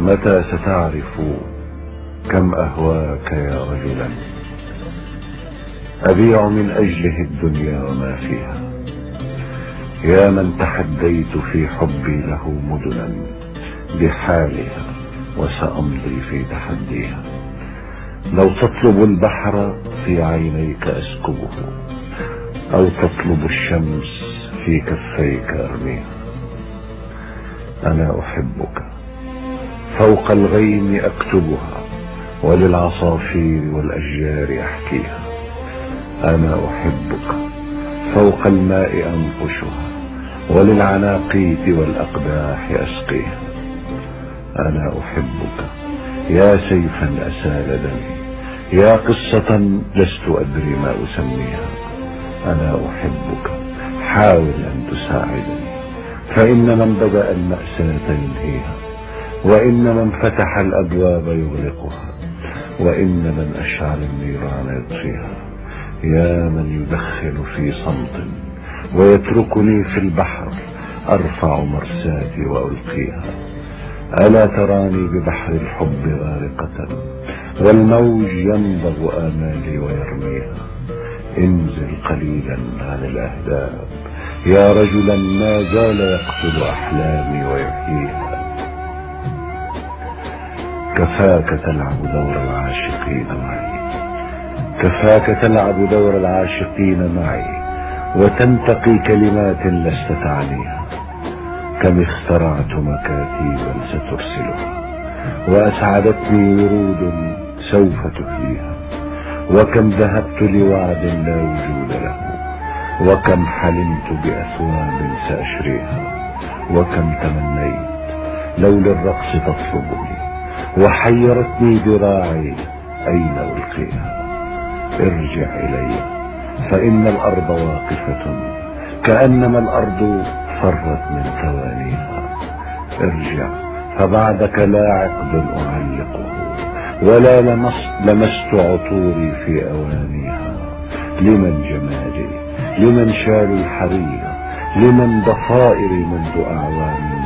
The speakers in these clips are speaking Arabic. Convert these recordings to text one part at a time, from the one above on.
متى ستعرف كم أهواك يا رجلا، أبيع من أجله الدنيا وما فيها. يا من تحديت في حبي له مدنا بحالها، وسأمضي في تحديها. لو تطلب البحر في عينيك أسكبه، أو تطلب الشمس في كفيك أرميها. أنا أحبك فوق الغيم أكتبها، وللعصافير والأشجار أحكيها. أنا أحبك فوق الماء أنقشها، وللعناقيد والأقداح أسقيها. أنا أحبك يا سيفا أسال دمي، يا قصة لست أدري ما أسميها. أنا أحبك حاول أن تساعدني، فإن من بدأ المأساة ينهيها، وإن من فتح الأبواب يغلقها، وإن من أشعل النيران يطفيها. يا من يدخن في صمت ويتركني في البحر أرفع مرساتي وألقيها. ألا تراني ببحر الحب غارقة، والموج ينبض آمالي ويرميها. انزل قليلا عن الأهداب يا رجلا، ما زال يقتل أحلامي ويحييها. كفاك تلعب دور العاشقين معي، كفاك تلعب دور العاشقين معي، وتنتقي كلمات لست تعنيها. كم اخترعت مكاتيبا سترسلها، وأسعدتني ورود سوف تحييها. وكم ذهبت لوعد لا وجود له، وكم حلمت بأثواب سأشريها. وكم تمنيت لو للرقص تطلبني، وحيرتني ذراعي أين ألقيها. ارجع إلي فإن الأرض واقفة، كأنما الأرض فرت من ثوانيها. ارجع فبعدك لا عقد أعلقه، ولا لمست عطوري في أوانيها. لمن جمالي، لمن شال الحرير، لمن ضفائري منذ أعوام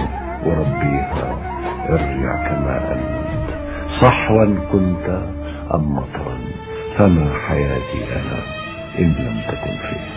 أربيها. ارجع كما أنت، صحوا كنت أم مطرا، فما حياتي أنا إن لم تكن فيها.